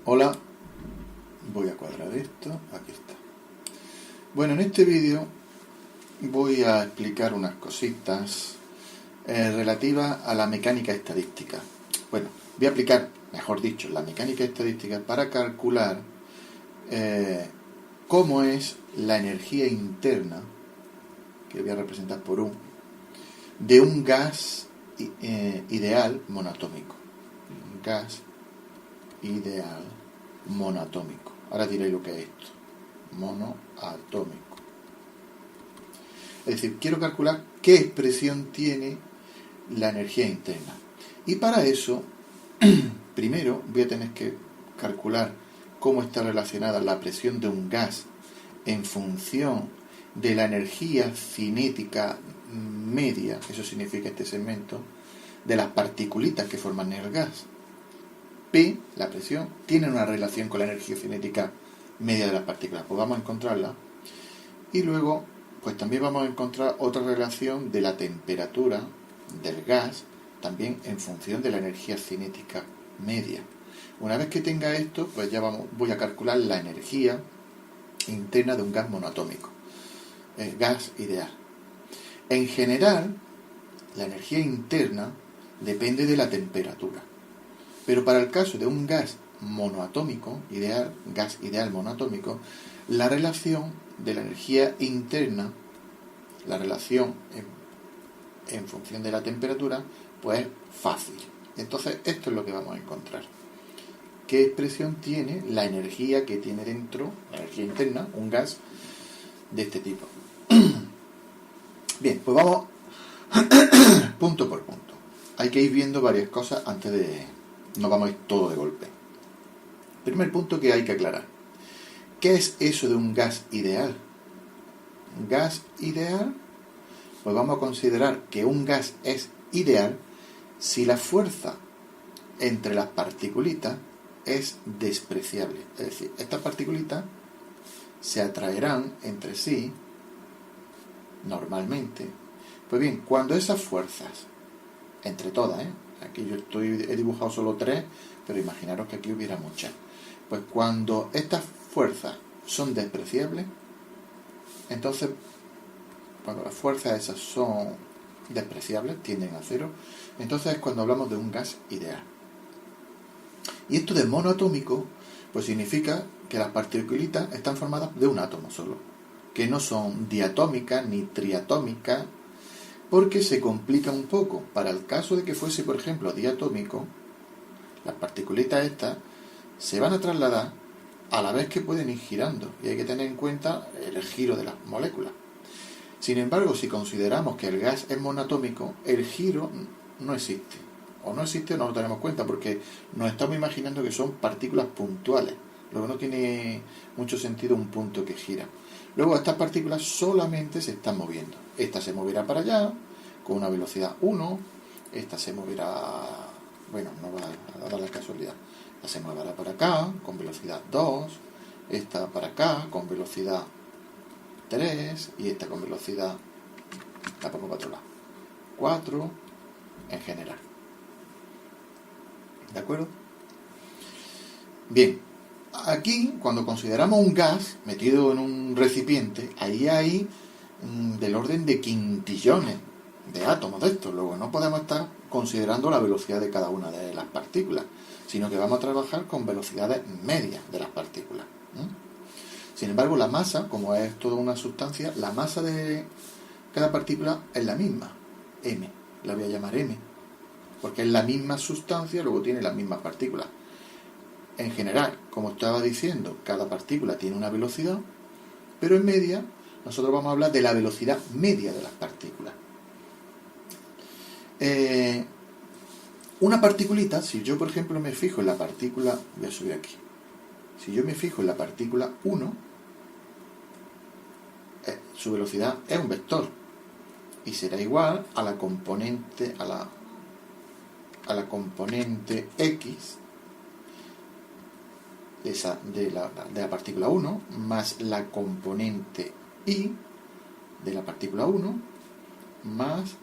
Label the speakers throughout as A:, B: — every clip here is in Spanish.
A: Hola, voy a cuadrar esto, aquí está. Bueno, en este vídeo voy a explicar unas cositas relativas a la mecánica estadística. Bueno, voy a aplicar, mejor dicho, la mecánica estadística para calcular cómo es la energía interna, que voy a representar por U, de un gas ideal monoatómico. Un gas ideal monoatómico. Ahora diré lo que es esto. Monoatómico. Es decir, quiero calcular qué expresión tiene la energía interna. Y para eso, primero voy a tener que calcular cómo está relacionada la presión de un gas en función de la energía cinética media, eso significa este segmento, de las particulitas que forman el gas. P, la presión, tiene una relación con la energía cinética media de las partículas. Pues vamos a encontrarla. Y luego, pues también vamos a encontrar otra relación de la temperatura del gas, también en función de la energía cinética media. Una vez que tenga esto, pues ya voy a calcular la energía interna de un gas monoatómico, el gas ideal. En general, la energía interna depende de la temperatura. Pero para el caso de un gas monoatómico, gas ideal monoatómico, la relación de la energía interna, la relación en función de la temperatura, pues es fácil. Entonces, esto es lo que vamos a encontrar. ¿Qué expresión tiene la energía que tiene dentro, la energía interna, un gas de este tipo? Bien, pues vamos punto por punto. Hay que ir viendo varias cosas antes de... No vamos a ir todo de golpe. Primer punto que hay que aclarar. ¿Qué es eso de un gas ideal? ¿Un gas ideal? Pues vamos a considerar que un gas es ideal si la fuerza entre las particulitas es despreciable. Es decir, estas particulitas se atraerán entre sí normalmente. Pues bien, cuando esas fuerzas, entre todas, aquí yo he dibujado solo 3, pero imaginaros que aquí hubiera muchas. Pues cuando estas fuerzas son despreciables, entonces, cuando las fuerzas esas son despreciables, tienden a cero, entonces es cuando hablamos de un gas ideal. Y esto de monoatómico, pues significa que las particulitas están formadas de un átomo solo, que no son diatómicas ni triatómicas, porque se complica un poco. Para el caso de que fuese, por ejemplo, diatómico, las particulitas estas se van a trasladar a la vez que pueden ir girando, y hay que tener en cuenta el giro de las moléculas. Sin embargo, si consideramos que el gas es monoatómico, el giro no existe. O no existe o no lo tenemos en cuenta, porque nos estamos imaginando que son partículas puntuales. Luego no tiene mucho sentido un punto que gira. Luego estas partículas solamente se están moviendo. Esta se moverá para allá con una velocidad 1. Esta se moverá, bueno, no va a dar la casualidad. Esta se moverá para acá con velocidad 2. Esta para acá con velocidad 3. Y esta con velocidad, la pongo para otro lado, 4 en general. ¿De acuerdo? Bien. Aquí, cuando consideramos un gas metido en un recipiente, ahí hay del orden de quintillones de átomos de estos. Luego no podemos estar considerando la velocidad de cada una de las partículas, sino que vamos a trabajar con velocidades medias de las partículas. Sin embargo, la masa, como es toda una sustancia, la masa de cada partícula es la misma, m. La voy a llamar m, porque es la misma sustancia, luego tiene las mismas partículas. En general, como estaba diciendo, cada partícula tiene una velocidad, pero en media nosotros vamos a hablar de la velocidad media de las partículas. Una particulita, si yo por ejemplo me fijo en la partícula, voy a subir aquí, si yo me fijo en la partícula 1, su velocidad es un vector y será igual a la componente a la componente x de la partícula 1 más la componente y de la partícula 1 más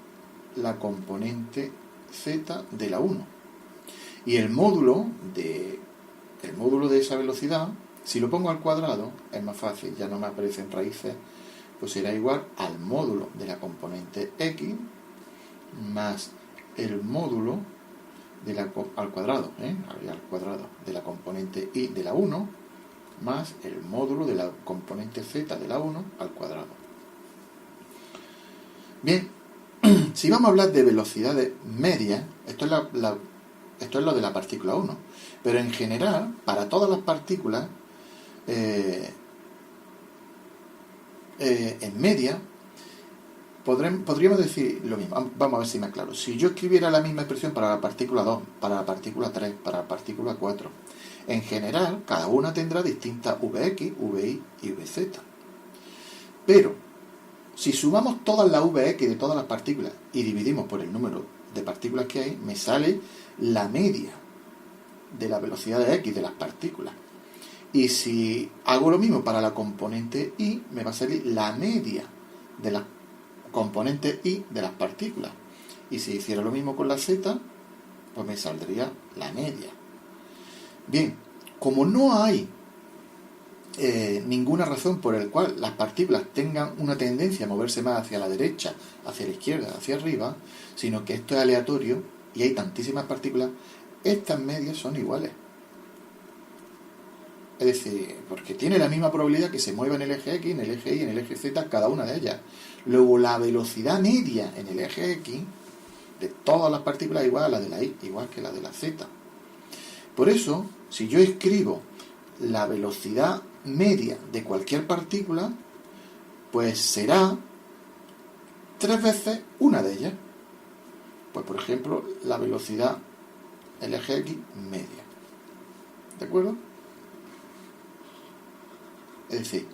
A: la componente z de la 1. Y el módulo de el módulo de esa velocidad, si lo pongo al cuadrado, es más fácil, ya no me aparecen raíces, pues será igual al módulo de la componente x más el módulo al cuadrado de la componente y de la 1 más el módulo de la componente z de la 1 al cuadrado. Bien, si vamos a hablar de velocidades medias, esto es lo de la partícula 1, pero en general, para todas las partículas, en media, podríamos decir lo mismo. Vamos a ver si me aclaro. Si yo escribiera la misma expresión para la partícula 2, para la partícula 3, para la partícula 4, en general, cada una tendrá distintas Vx, Vi y Vz. Pero, si sumamos todas las Vx de todas las partículas y dividimos por el número de partículas que hay, me sale la media de la velocidad de x de las partículas. Y si hago lo mismo para la componente y, me va a salir la media de la componente y de las partículas. Y si hiciera lo mismo con la z, pues me saldría la media. Bien, como no hay ninguna razón por la cual las partículas tengan una tendencia a moverse más hacia la derecha, hacia la izquierda, hacia arriba, sino que esto es aleatorio y hay tantísimas partículas, estas medias son iguales. Es decir, porque tiene la misma probabilidad que se mueva en el eje X, en el eje Y, en el eje Z, cada una de ellas. Luego la velocidad media en el eje X de todas las partículas es igual a la de la Y, igual que la de la Z. Por eso, si yo escribo la velocidad media de cualquier partícula, pues será 3 veces una de ellas. Pues por ejemplo, la velocidad el eje X media. ¿De acuerdo? Es decir,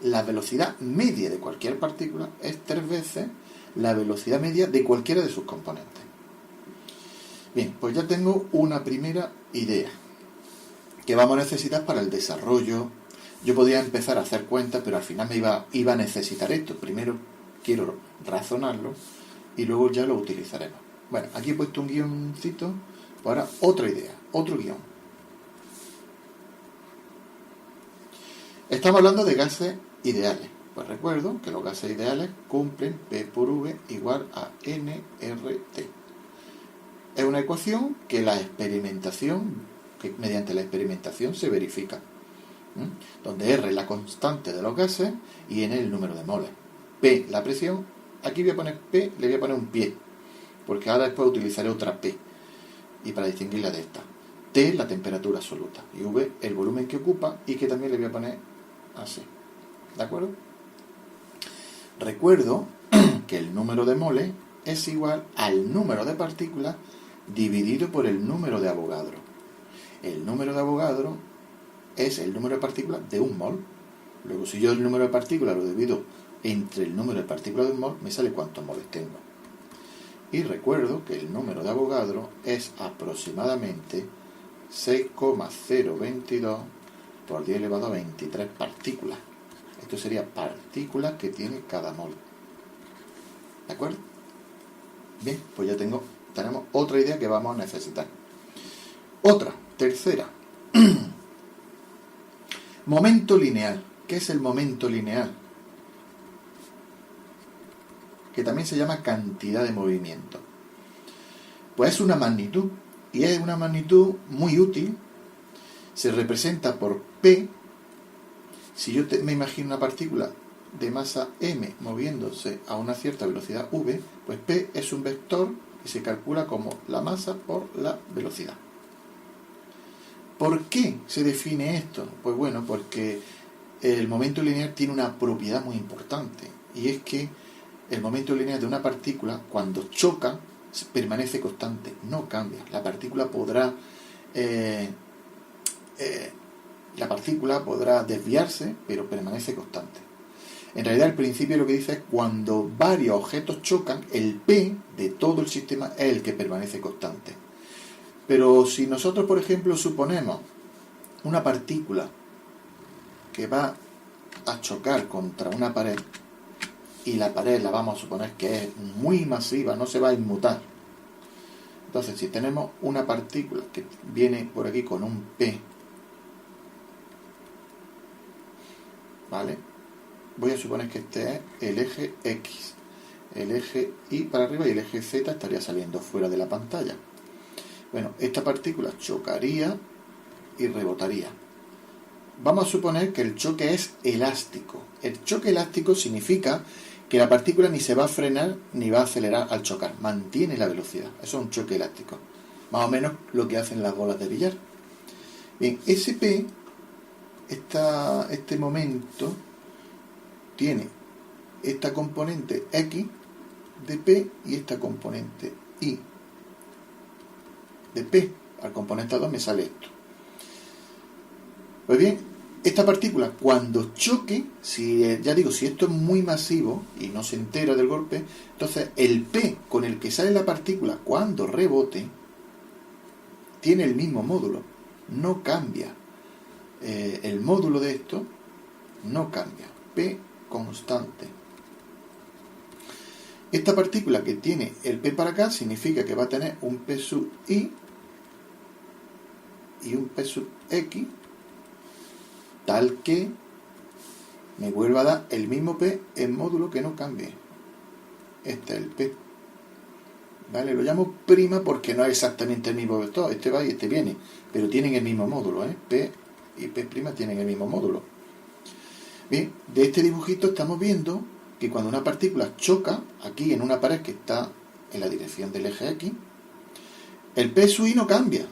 A: la velocidad media de cualquier partícula es 3 veces la velocidad media de cualquiera de sus componentes. Bien, pues ya tengo una primera idea que vamos a necesitar para el desarrollo. Yo podría empezar a hacer cuentas, pero al final me iba a necesitar esto. Primero quiero razonarlo y luego ya lo utilizaremos. Bueno, aquí he puesto un guioncito. Ahora otra idea, otro guión. Estamos hablando de gases ideales. Pues recuerdo que los gases ideales cumplen P por V igual a nRT. Es una ecuación que mediante la experimentación se verifica. Donde R es la constante de los gases y N es el número de moles. P, la presión. Aquí voy a poner P, le voy a poner un pie, porque ahora después utilizaré otra P, y para distinguirla de esta. T, la temperatura absoluta, y V, el volumen que ocupa, y que también le voy a poner así. ¿De acuerdo? Recuerdo que el número de moles es igual al número de partículas dividido por el número de Avogadro. El número de Avogadro es el número de partículas de un mol. Luego, si yo el número de partículas lo divido entre el número de partículas de un mol, me sale cuántos moles tengo. Y recuerdo que el número de Avogadro es aproximadamente 6,022 por 10 elevado a 23 partículas. Esto sería partículas que tiene cada mol. ¿De acuerdo? Bien, pues ya tenemos otra idea que vamos a necesitar. Otra, tercera. Momento lineal. ¿Qué es el momento lineal? Que también se llama cantidad de movimiento. Pues es una magnitud, y es una magnitud muy útil. Se representa por P. Si yo me imagino una partícula de masa m moviéndose a una cierta velocidad v, pues P es un vector que se calcula como la masa por la velocidad. ¿Por qué se define esto? Pues bueno, porque el momento lineal tiene una propiedad muy importante, y es que el momento lineal de una partícula, cuando choca, permanece constante, no cambia. La partícula podrá desviarse, pero permanece constante. En realidad, el principio lo que dice es cuando varios objetos chocan, el P de todo el sistema es el que permanece constante. Pero si nosotros, por ejemplo, suponemos una partícula que va a chocar contra una pared, y la pared la vamos a suponer que es muy masiva, no se va a inmutar, Entonces, si tenemos una partícula que viene por aquí con un P, ¿vale? Voy a suponer que este es el eje X. El eje Y para arriba y el eje Z estaría saliendo fuera de la pantalla. Bueno, esta partícula chocaría y rebotaría. Vamos a suponer que el choque es elástico. El choque elástico significa que la partícula ni se va a frenar ni va a acelerar al chocar. Mantiene la velocidad. Eso es un choque elástico. Más o menos lo que hacen las bolas de billar. Bien, SP, este momento, tiene esta componente X de P y esta componente Y de P. Al componente 2 me sale esto. Pues bien, esta partícula cuando choque, si esto es muy masivo y no se entera del golpe, entonces el P con el que sale la partícula cuando rebote tiene el mismo módulo, no cambia. El módulo de esto no cambia, P constante. Esta partícula que tiene el P para acá significa que va a tener un P sub I y un P sub X, tal que me vuelva a dar el mismo P en módulo que no cambie. Este es el P. ¿Vale? Lo llamo prima porque no es exactamente el mismo vector. Este va y este viene, pero tienen el mismo módulo, ¿eh? P y P' tienen el mismo módulo. Bien, de este dibujito estamos viendo que cuando una partícula choca aquí en una pared que está en la dirección del eje X, el P sub I no cambia.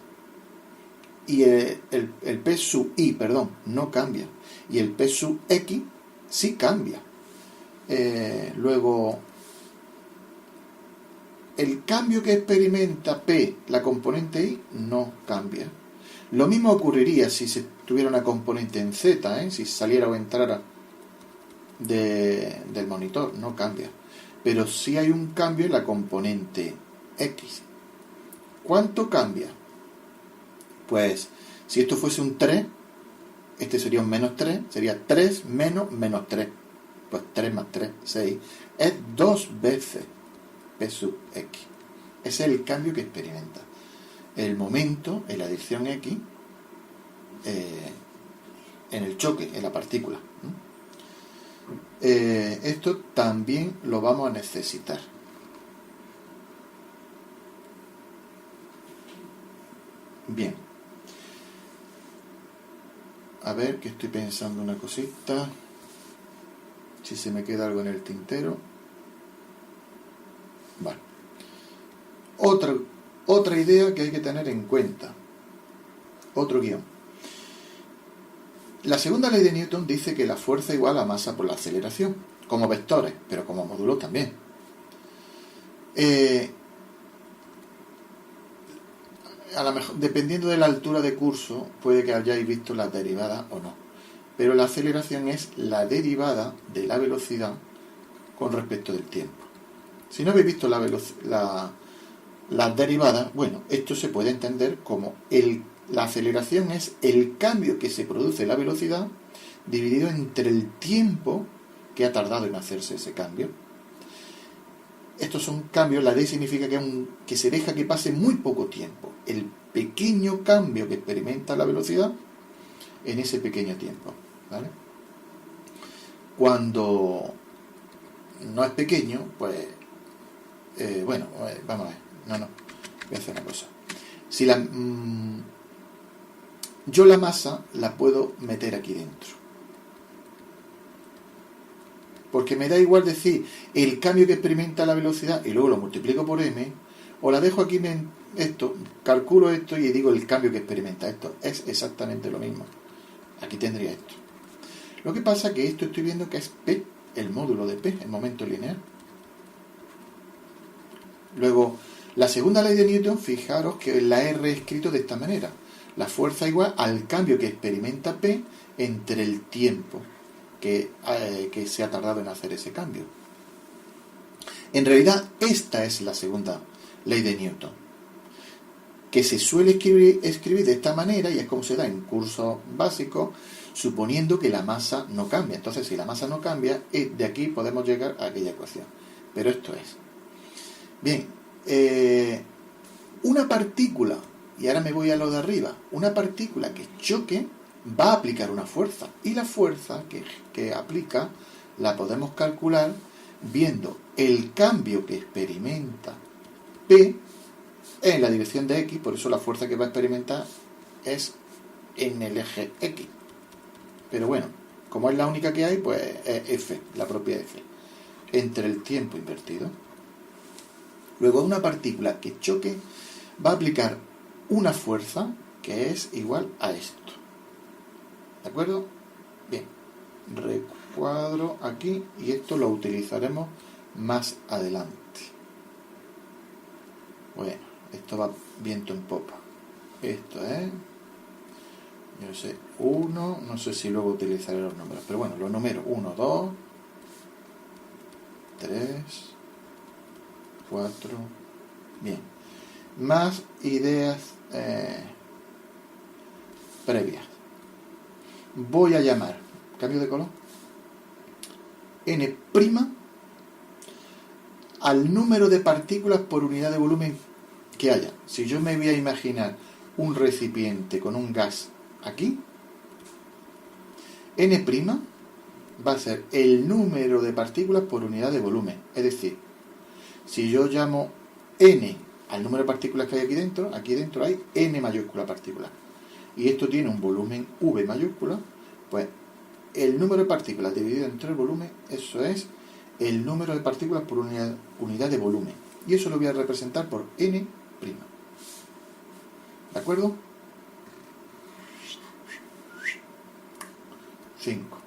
A: Y el P sub I, no cambia. Y el P sub X sí cambia. Luego, el cambio que experimenta P, la componente I, no cambia. Lo mismo ocurriría si se tuviera una componente en Z, si saliera o entrara del monitor, no cambia. Pero sí hay un cambio en la componente X. ¿Cuánto cambia? Pues, si esto fuese un 3, este sería un menos 3, sería 3 menos 3. Pues 3 más 3, 6. Es 2 veces P sub X. Ese es el cambio que experimenta. El momento en la dirección X, en el choque, en la partícula. Esto también lo vamos a necesitar. Bien. A ver, que estoy pensando una cosita. Si se me queda algo en el tintero. Vale. Otra idea que hay que tener en cuenta. Otro guión. La segunda ley de Newton dice que la fuerza igual a masa por la aceleración, como vectores, pero como módulos también. A lo mejor, dependiendo de la altura de curso, puede que hayáis visto las derivadas o no. Pero la aceleración es la derivada de la velocidad con respecto del tiempo. Si no habéis visto las derivadas, bueno, esto se puede entender como la aceleración es el cambio que se produce en la velocidad dividido entre el tiempo que ha tardado en hacerse ese cambio. Estos son cambios, la D significa que se deja que pase muy poco tiempo. El pequeño cambio que experimenta la velocidad en ese pequeño tiempo. ¿Vale? Cuando no es pequeño, pues... vamos a ver. No. Voy a hacer una cosa. Si yo la masa la puedo meter aquí dentro. Porque me da igual decir el cambio que experimenta la velocidad y luego lo multiplico por m, o la dejo aquí calculo esto y digo el cambio que experimenta esto. Es exactamente lo mismo. Aquí tendría esto. Lo que pasa es que esto estoy viendo que es P, el módulo de P, el momento lineal. Luego, la segunda ley de Newton, fijaros que la he reescrito de esta manera. La fuerza igual al cambio que experimenta P entre el tiempo que se ha tardado en hacer ese cambio. En realidad, esta es la segunda ley de Newton, que se suele escribir de esta manera y es como se da en cursos básicos, suponiendo que la masa no cambia. Entonces, si la masa no cambia, de aquí podemos llegar a aquella ecuación. Pero esto es. Bien, una partícula, y ahora me voy a lo de arriba, una partícula que choque va a aplicar una fuerza, y la fuerza que aplica la podemos calcular viendo el cambio que experimenta P en la dirección de X, por eso la fuerza que va a experimentar es en el eje X. Pero bueno, como es la única que hay, pues es F, la propia F, entre el tiempo invertido. Luego, una partícula que choque va a aplicar una fuerza que es igual a esto. ¿De acuerdo? Bien, recuadro aquí y esto lo utilizaremos más adelante. Bueno, esto va viento en popa. Esto es, yo sé, 1, no sé si luego utilizaré los números, pero bueno, los números 1, 2, 3, 4, bien. Más ideas previas. Voy a llamar, cambio de color, N' al número de partículas por unidad de volumen que haya. Si yo me voy a imaginar un recipiente con un gas aquí, N' va a ser el número de partículas por unidad de volumen. Es decir, si yo llamo N al número de partículas que hay aquí dentro hay N mayúscula partículas. Y esto tiene un volumen V mayúscula, pues el número de partículas dividido entre el volumen, eso es el número de partículas por unidad de volumen. Y eso lo voy a representar por N'. ¿De acuerdo? 5.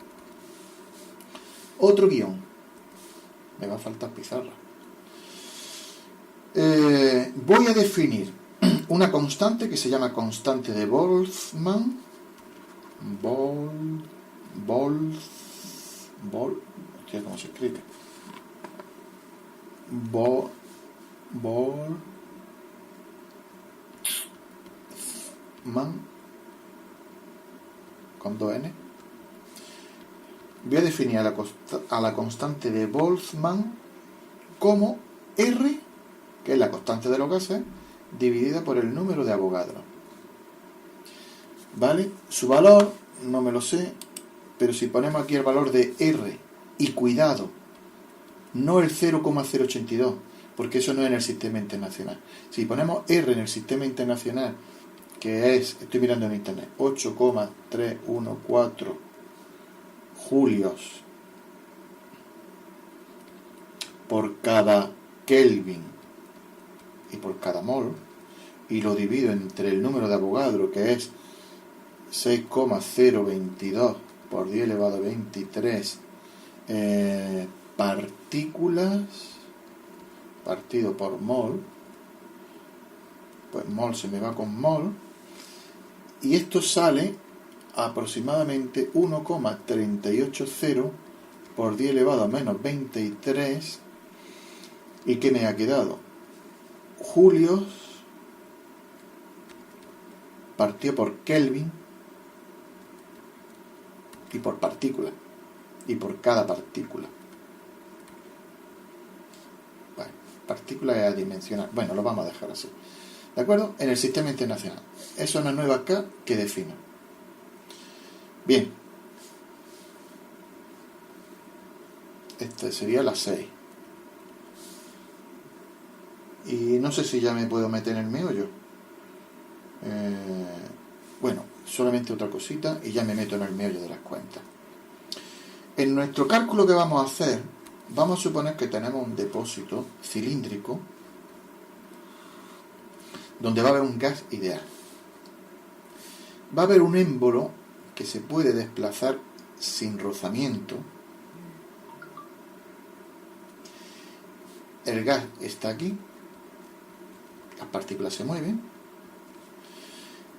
A: Otro guión. Me va a faltar pizarra. Voy a definir una constante que se llama constante de Boltzmann. ¿Cómo se escribe? Boltzmann con 2 N. Voy a definir a la constante de Boltzmann como R, que es la constante de los gases, dividida por el número de Avogadro. ¿Vale? Su valor no me lo sé, pero si ponemos aquí el valor de R, y cuidado, no el 0,082, porque eso no es en el sistema internacional. Si ponemos R en el sistema internacional, que es, estoy mirando en internet, 8,314 julios por cada Kelvin y por cada mol, y lo divido entre el número de Avogadro, que es 6,022 por 10 elevado a 23 partículas partido por mol, pues mol se me va con mol, y esto sale aproximadamente 1,380 por 10 elevado a menos 23. ¿Y qué me ha quedado? Julios partido por Kelvin y por partícula, y por cada partícula. Bueno, partícula es adimensional. Bueno, lo vamos a dejar así. ¿De acuerdo? En el sistema internacional. Es una nueva acá que defino. Bien. Esta sería la 6. Y no sé si ya me puedo meter en el meollo. Bueno, solamente otra cosita y ya me meto en el meollo de las cuentas. En nuestro cálculo que vamos a hacer, vamos a suponer que tenemos un depósito cilíndrico donde va a haber un gas ideal. Va a haber un émbolo que se puede desplazar sin rozamiento. El gas está aquí, las partículas se mueven,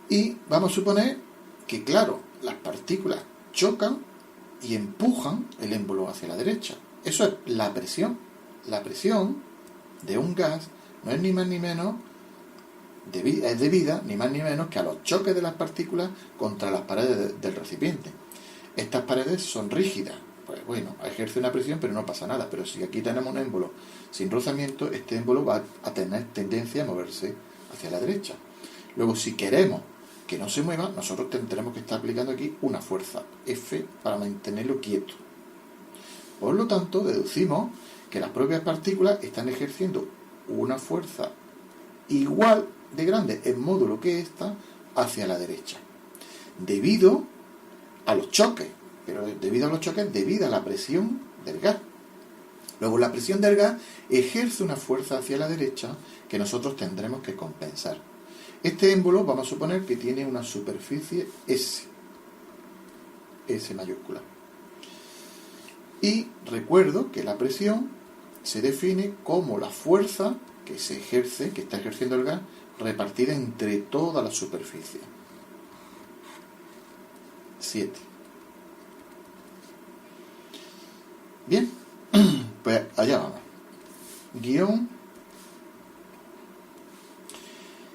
A: y vamos a suponer que, claro, las partículas chocan y empujan el émbolo hacia la derecha. Eso es la presión. La presión de un gas no es ni más ni menos es debida ni más ni menos que a los choques de las partículas contra las paredes del recipiente. Estas paredes son rígidas, pues bueno, ejerce una presión pero no pasa nada. Pero si aquí tenemos un émbolo sin rozamiento, este émbolo va a tener tendencia a moverse hacia la derecha. Luego, si queremos que no se mueva, nosotros tendremos que estar aplicando aquí una fuerza F para mantenerlo quieto. Por lo tanto, deducimos que las propias partículas están ejerciendo una fuerza igual de grande en módulo que esta hacia la derecha, debido a los choques, pero debido a la presión del gas. Luego, la presión del gas ejerce una fuerza hacia la derecha que nosotros tendremos que compensar. Este émbolo vamos a suponer que tiene una superficie S mayúscula. Y recuerdo que la presión se define como la fuerza que se ejerce, que está ejerciendo el gas, repartida entre toda la superficie. 7. Bien, pues allá vamos. Guión.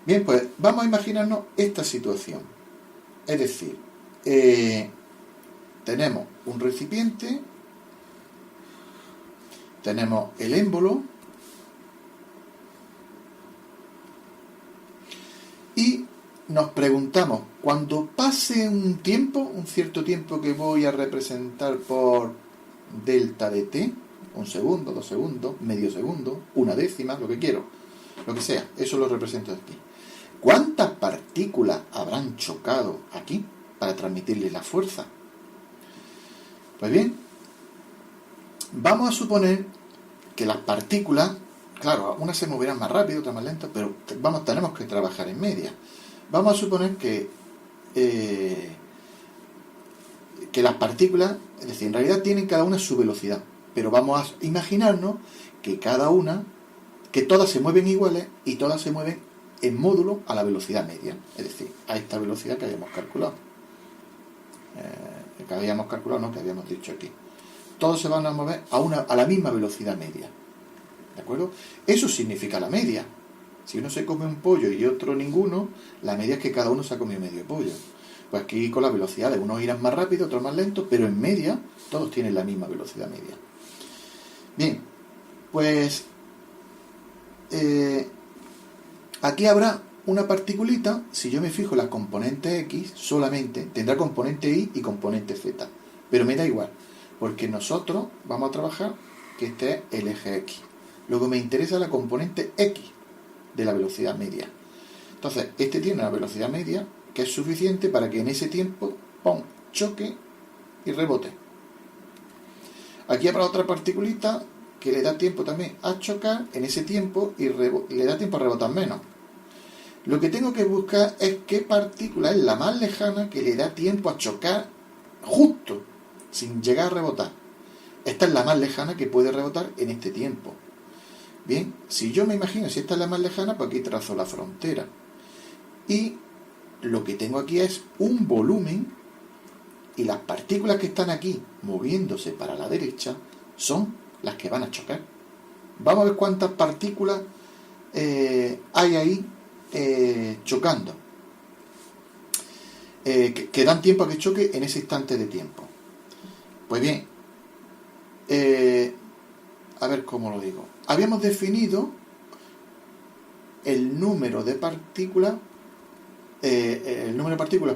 A: Bien, pues vamos a imaginarnos esta situación. Es decir, tenemos un recipiente, tenemos el émbolo y nos preguntamos, cuando pase un tiempo, un cierto tiempo que voy a representar por delta de t, 1 segundo, 2 segundos, medio segundo, una décima, lo que quiero, lo que sea, eso lo represento aquí. ¿Cuántas partículas habrán chocado aquí para transmitirle la fuerza? Pues bien, vamos a suponer que las partículas, claro, unas se moverán más rápido, otras más lento, pero tenemos que trabajar en media. Vamos a suponer que las partículas, es decir, en realidad tienen cada una su velocidad, pero vamos a imaginarnos que que todas se mueven iguales y todas se mueven en módulo a la velocidad media, es decir, a esta velocidad que habíamos calculado. Que habíamos dicho aquí. Todos se van a mover a la misma velocidad media. ¿De acuerdo? Eso significa la media. Si uno se come un pollo y otro ninguno, la media es que cada uno se ha comido medio pollo. Pues aquí con las velocidades, unos irán más rápido, otros más lento, pero en media todos tienen la misma velocidad media. Bien, pues aquí habrá una particulita, si yo me fijo la componente X, solamente tendrá componente Y y componente Z, pero me da igual, porque nosotros vamos a trabajar que este es el eje X. Luego me interesa la componente X de la velocidad media. Entonces, este tiene una velocidad media que es suficiente para que en ese tiempo, ¡pum!, choque y rebote. Aquí habrá otra particulita que le da tiempo también a chocar en ese tiempo y le da tiempo a rebotar menos. Lo que tengo que buscar es qué partícula es la más lejana que le da tiempo a chocar justo, sin llegar a rebotar. Esta es la más lejana que puede rebotar en este tiempo. Bien, si yo me imagino, si esta es la más lejana, pues aquí trazo la frontera. Y lo que tengo aquí es un volumen, y las partículas que están aquí moviéndose para la derecha son las que van a chocar. Vamos a ver cuántas partículas hay ahí chocando, que dan tiempo a que choque en ese instante de tiempo. Pues bien, a ver cómo lo digo. Habíamos definido el número de partículas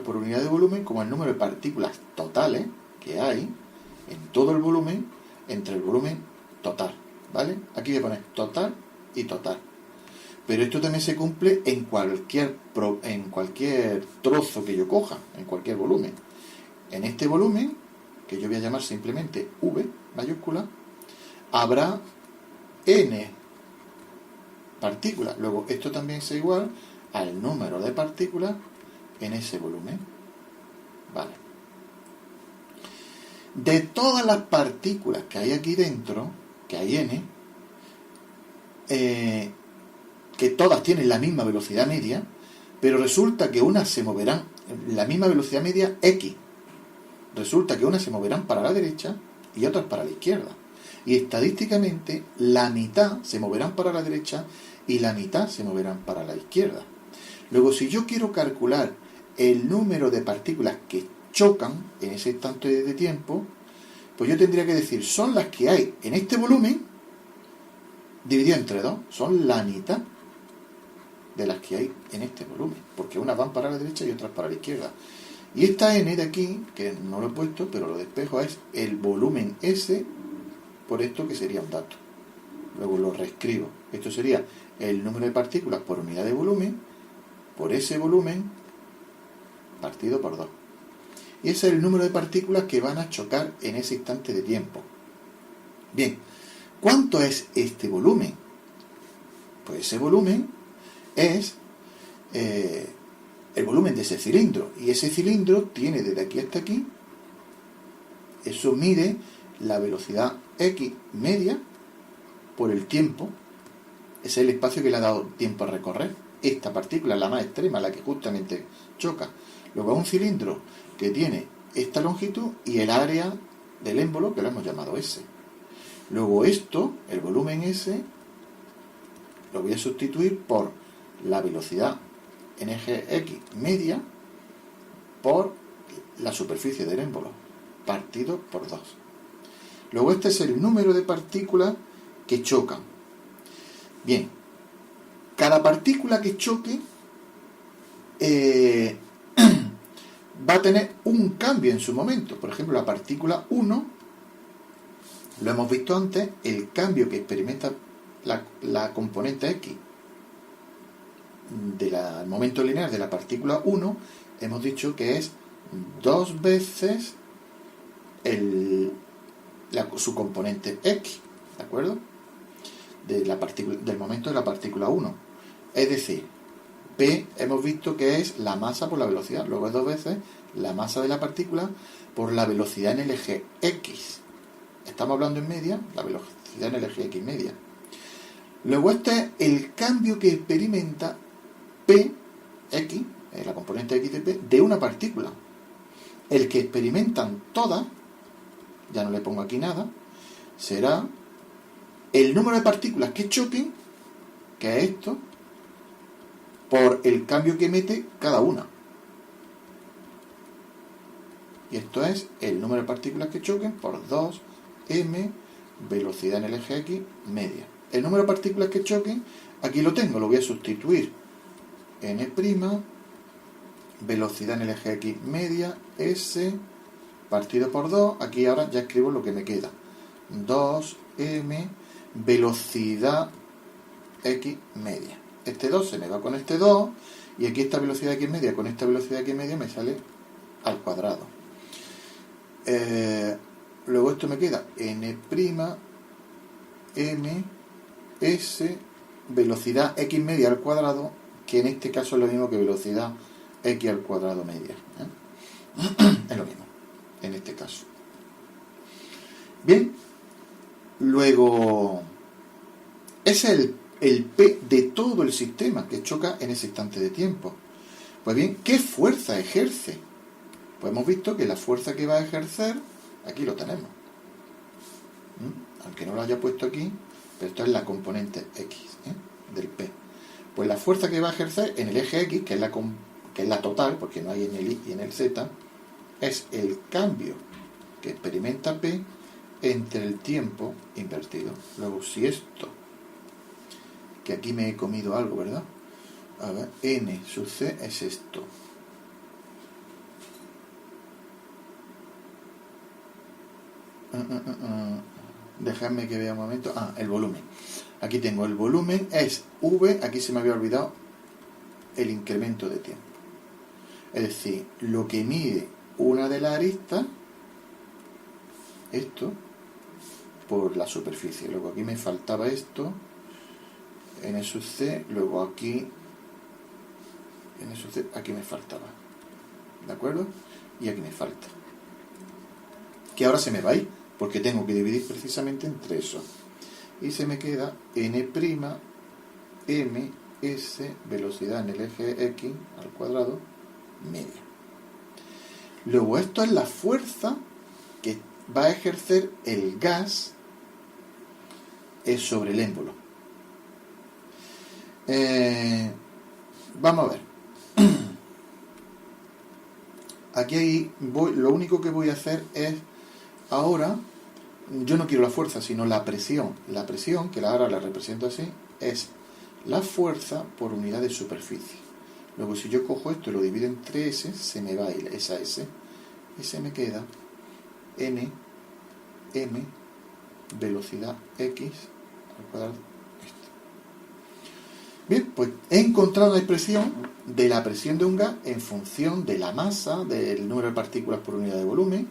A: por unidad de volumen como el número de partículas totales que hay en todo el volumen entre el volumen total, ¿vale? Aquí voy a poner total y total. Pero esto también se cumple en cualquier trozo que yo coja, en cualquier volumen. En este volumen, que yo voy a llamar simplemente V mayúscula, habrá N partículas. Luego, esto también es igual al número de partículas en ese volumen. Vale. De todas las partículas que hay aquí dentro, que hay N, que todas tienen la misma velocidad media, pero resulta que unas se moverán la misma velocidad media X. Resulta que unas se moverán para la derecha y otras para la izquierda. Y estadísticamente la mitad se moverán para la derecha y la mitad se moverán para la izquierda. Luego, si yo quiero calcular el número de partículas que chocan en ese instante de tiempo, pues yo tendría que decir, son las que hay en este volumen dividido entre 2, son la mitad de las que hay en este volumen, porque unas van para la derecha y otras para la izquierda. Y esta n de aquí, que no lo he puesto, pero lo despejo, es el volumen S por esto, que sería un dato. Luego lo reescribo. Esto sería el número de partículas por unidad de volumen, por ese volumen, partido por 2. Y ese es el número de partículas que van a chocar en ese instante de tiempo. Bien, ¿cuánto es este volumen? Pues ese volumen es el volumen de ese cilindro. Y ese cilindro tiene desde aquí hasta aquí, eso mide la velocidad x media por el tiempo. Ese es el espacio que le ha dado tiempo a recorrer. Esta partícula es la más extrema, la que justamente choca. Luego un cilindro que tiene esta longitud y el área del émbolo, que lo hemos llamado S. Luego esto, el volumen S, lo voy a sustituir por la velocidad en eje X media por la superficie del émbolo, partido por 2. Luego este es el número de partículas que chocan. Bien, cada partícula que choque va a tener un cambio en su momento. Por ejemplo, la partícula 1, lo hemos visto antes, el cambio que experimenta la componente X del momento lineal de la partícula 1, hemos dicho que es 2 veces su componente X, ¿de acuerdo? Del momento de la partícula 1. Es decir, P hemos visto que es la masa por la velocidad, luego es 2 veces la masa de la partícula por la velocidad en el eje X. Estamos hablando en media, la velocidad en el eje X media. Luego este es el cambio que experimenta P, X, la componente X de P, de una partícula. El que experimentan todas, ya no le pongo aquí nada, será el número de partículas que choquen, que es esto, por el cambio que mete cada una. Y esto es el número de partículas que choquen por 2m, velocidad en el eje X, media. El número de partículas que choquen, aquí lo tengo, lo voy a sustituir. n', velocidad en el eje X, media, s, partido por 2. Aquí ahora ya escribo lo que me queda. 2m, velocidad x media. Este 2 se me va con este 2, y aquí esta velocidad x media con esta velocidad x media me sale al cuadrado. Luego esto me queda n', m, s, velocidad x media al cuadrado, que en este caso es lo mismo que velocidad x al cuadrado media. Es lo mismo, en este caso. Bien, luego, ese es el P de todo el sistema que choca en ese instante de tiempo. Pues bien, ¿qué fuerza ejerce? Pues hemos visto que la fuerza que va a ejercer, aquí lo tenemos. Aunque no lo haya puesto aquí, pero esto es la componente X del P. Pues la fuerza que va a ejercer en el eje X, que es la total, porque no hay en el Y y en el Z, es el cambio que experimenta P entre el tiempo invertido. Luego, si esto, que aquí me he comido algo, ¿verdad? A ver, n sub c es esto. Dejadme que vea un momento. El volumen. Aquí tengo el volumen, es V, aquí se me había olvidado el incremento de tiempo. Es decir, lo que mide una de las aristas, esto, por la superficie. Luego aquí me faltaba esto, n sub c, luego aquí, n sub c, aquí me faltaba. ¿De acuerdo? Y aquí me falta. Que ahora se me va a ir, porque tengo que dividir precisamente entre eso. Y se me queda n', m, s, velocidad en el eje x al cuadrado, media. Luego esto es la fuerza que va a ejercer el gas sobre el émbolo. Vamos a ver. Aquí lo único que voy a hacer es, ahora, yo no quiero la fuerza, sino la presión. La presión, que ahora la represento así, es la fuerza por unidad de superficie. Luego si yo cojo esto y lo divido entre S, se me va esa S y se me queda N, M, velocidad X al cuadrado. Bien, pues he encontrado la expresión de la presión de un gas en función de la masa, del número de partículas por unidad de volumen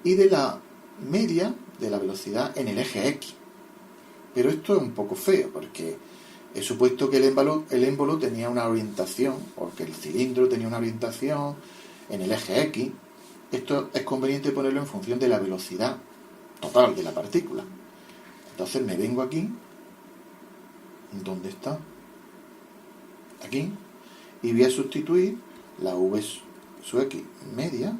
A: y de la media de la velocidad en el eje X. Pero esto es un poco feo porque he supuesto que el émbolo tenía una orientación, porque el cilindro tenía una orientación en el eje X. Esto es conveniente ponerlo en función de la velocidad total de la partícula. Entonces me vengo aquí, ¿dónde está? Aquí, y voy a sustituir la v sub x media.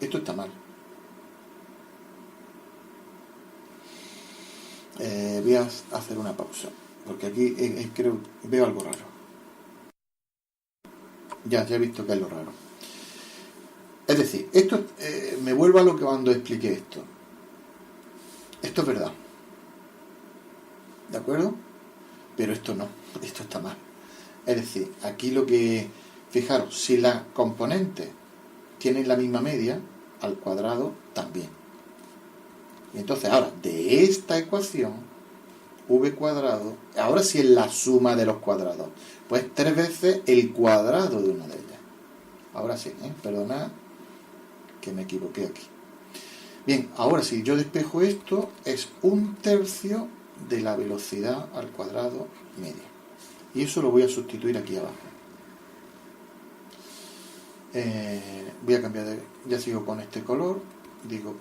A: Esto está mal. Voy a hacer una pausa, porque aquí creo veo algo raro. Ya he visto que es lo raro. Es decir, esto me vuelvo a lo que cuando expliqué esto. Esto es verdad. ¿De acuerdo? Pero esto no, esto está mal. Es decir, aquí lo que... Fijaros, si las componentes tienen la misma media, al cuadrado también. Y entonces ahora, de esta ecuación, v cuadrado, ahora sí es la suma de los cuadrados. Pues 3 veces el cuadrado de una de ellas. Ahora sí, perdonad que me equivoqué aquí. Bien, ahora si yo despejo esto, es 1/3 de la velocidad al cuadrado media. Y eso lo voy a sustituir aquí abajo. Voy a cambiar ya sigo con este color, digo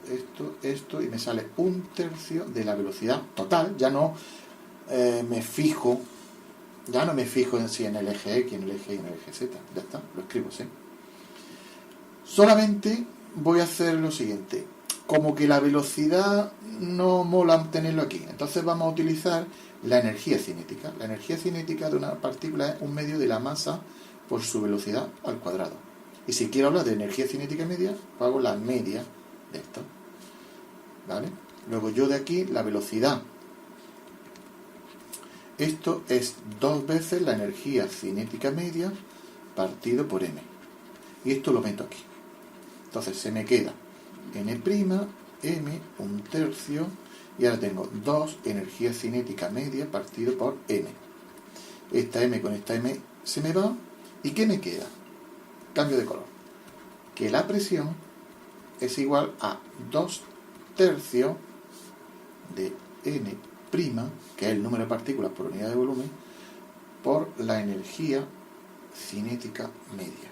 A: esto y me sale 1/3 de la velocidad total. Ya no me fijo en si en el eje X, en el eje Y, en el eje Z. Ya está, lo escribo así. Solamente voy a hacer lo siguiente. Como que la velocidad no mola tenerlo aquí, entonces vamos a utilizar la energía cinética. La energía cinética de una partícula es un medio de la masa por su velocidad al cuadrado. Y si quiero hablar de energía cinética media, hago la media de esto. ¿Vale? Luego yo de aquí, la velocidad. Esto es 2 veces la energía cinética media partido por m. Y esto lo meto aquí. Entonces se me queda n', m, 1/3, y ahora tengo 2 energía cinética media partido por m. Esta m con esta m se me va. ¿Y qué me queda? Cambio de color. Que la presión es igual a 2/3 de n', que es el número de partículas por unidad de volumen, por la energía cinética media.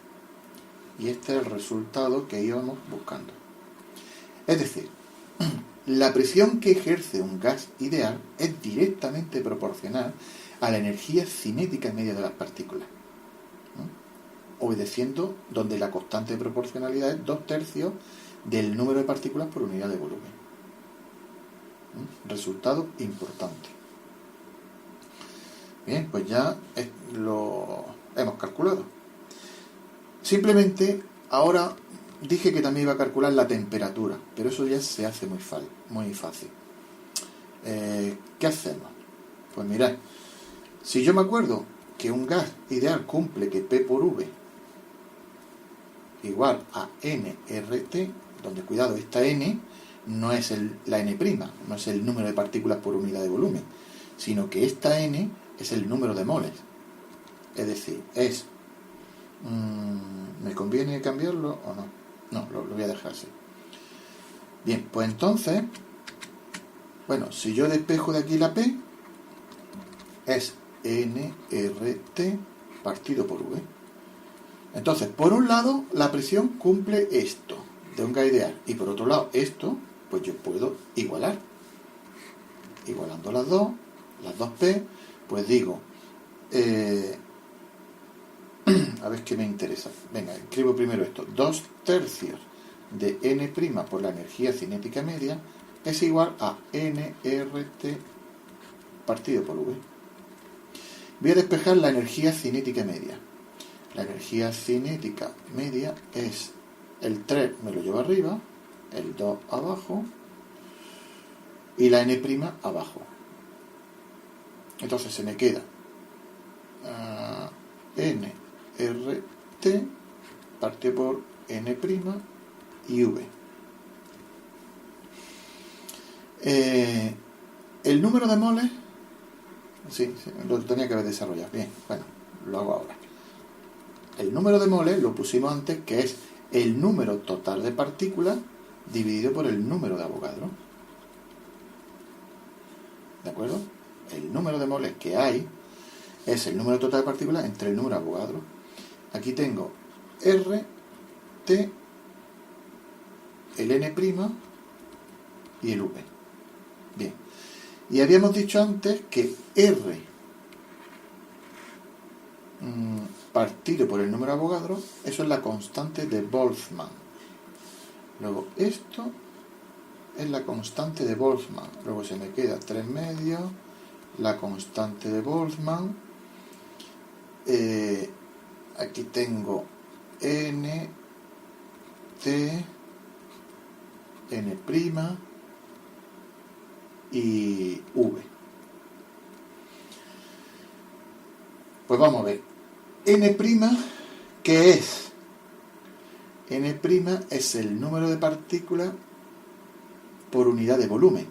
A: Y este es el resultado que íbamos buscando. Es decir, la presión que ejerce un gas ideal es directamente proporcional a la energía cinética media de las partículas, obedeciendo donde la constante de proporcionalidad es 2/3 del número de partículas por unidad de volumen. Resultado importante. Bien, pues ya lo hemos calculado. Simplemente, ahora dije que también iba a calcular la temperatura, pero eso ya se hace muy fácil. ¿Qué hacemos? Pues mirad, si yo me acuerdo que un gas ideal cumple que P por V igual a nRT, donde cuidado, esta N no es la N', no es el número de partículas por unidad de volumen, sino que esta N es el número de moles. Es decir, es... ¿me conviene cambiarlo o no? No, lo voy a dejar así. Bien, pues entonces, bueno, si yo despejo de aquí la P, es nRT partido por V. Entonces, por un lado, la presión cumple esto de un gas ideal, y por otro lado, esto, pues yo puedo igualar. Igualando las dos P, pues digo, a ver qué me interesa. Venga, escribo primero esto. 2/3 de n' por la energía cinética media es igual a nRT partido por V. Voy a despejar la energía cinética media. La energía cinética media es el 3, me lo llevo arriba, el 2 abajo, y la n' abajo. Entonces se me queda nRT partido por n' y v. El número de moles, sí, lo tenía que haber desarrollado. Bien, bueno, lo hago ahora. El número de moles lo pusimos antes, que es el número total de partículas dividido por el número de Avogadro. ¿De acuerdo? El número de moles que hay es el número total de partículas entre el número de Avogadro. Aquí tengo R, T, el N' y el V. Bien. Y habíamos dicho antes que R partido por el número de Avogadro, eso es la constante de Boltzmann. Luego esto es la constante de Boltzmann. Luego se me queda 3 medios, la constante de Boltzmann. Aquí tengo N, T, N' y V. Pues vamos a ver. N', ¿qué es? N' es el número de partículas por unidad de volumen.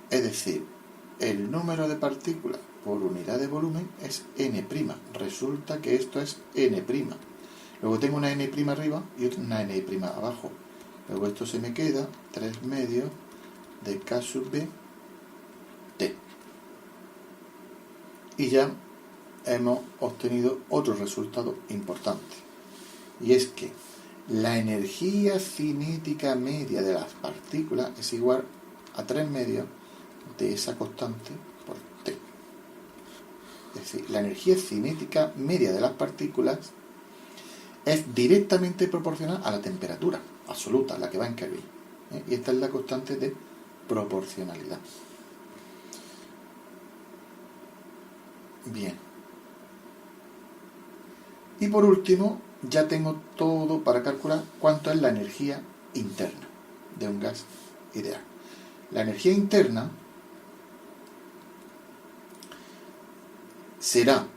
A: Es decir, el número de partículas por unidad de volumen es N'. Resulta que esto es N'. Luego tengo una N' arriba y una N' abajo. Luego esto se me queda 3 medios de K sub B T. Y ya hemos obtenido otro resultado importante. Y es que la energía cinética media de las partículas es igual a 3 medios de esa constante por T. Es decir, la energía cinética media de las partículas es directamente proporcional a la temperatura absoluta, la que va en Kelvin. Y esta es la constante de proporcionalidad. Bien. Y por último, ya tengo todo para calcular cuánto es la energía interna de un gas ideal. La energía interna será,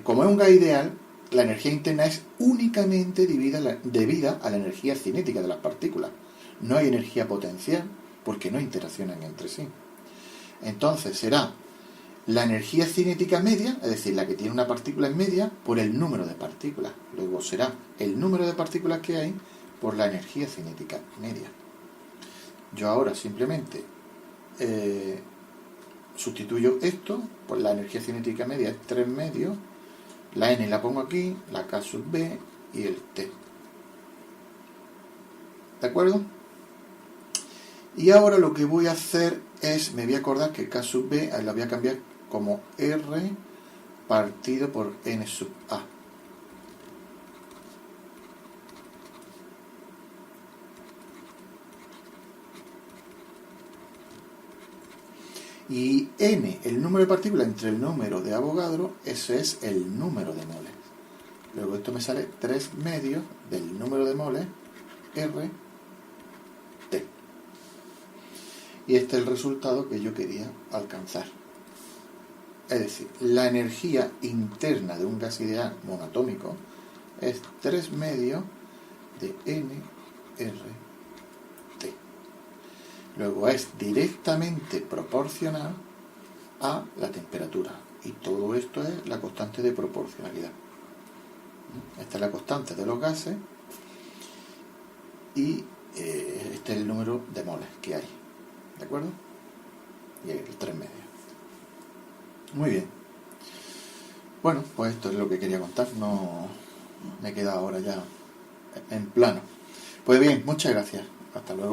A: como es un gas ideal, la energía interna es únicamente debida a la energía cinética de las partículas. No hay energía potencial porque no interaccionan entre sí. Entonces será la energía cinética media, es decir, la que tiene una partícula en media, por el número de partículas. Luego será el número de partículas que hay por la energía cinética media. Yo ahora simplemente sustituyo esto, pues la energía cinética media es 3 medios, la N la pongo aquí, la K sub B y el T. ¿De acuerdo? Y ahora lo que voy a hacer es, me voy a acordar que K sub B la voy a cambiar como R partido por N sub A. Y N, el número de partículas entre el número de Avogadro, ese es el número de moles. Luego esto me sale 3 medios del número de moles R T. Y este es el resultado que yo quería alcanzar. Es decir, la energía interna de un gas ideal monoatómico es 3 medios de nRT. Luego es directamente proporcional a la temperatura. Y todo esto es la constante de proporcionalidad. Esta es la constante de los gases y este es el número de moles que hay. ¿De acuerdo? Y el 3 medios. Muy bien. Bueno, pues esto es lo que quería contar. No me queda ahora ya en plano. Pues bien, muchas gracias. Hasta luego.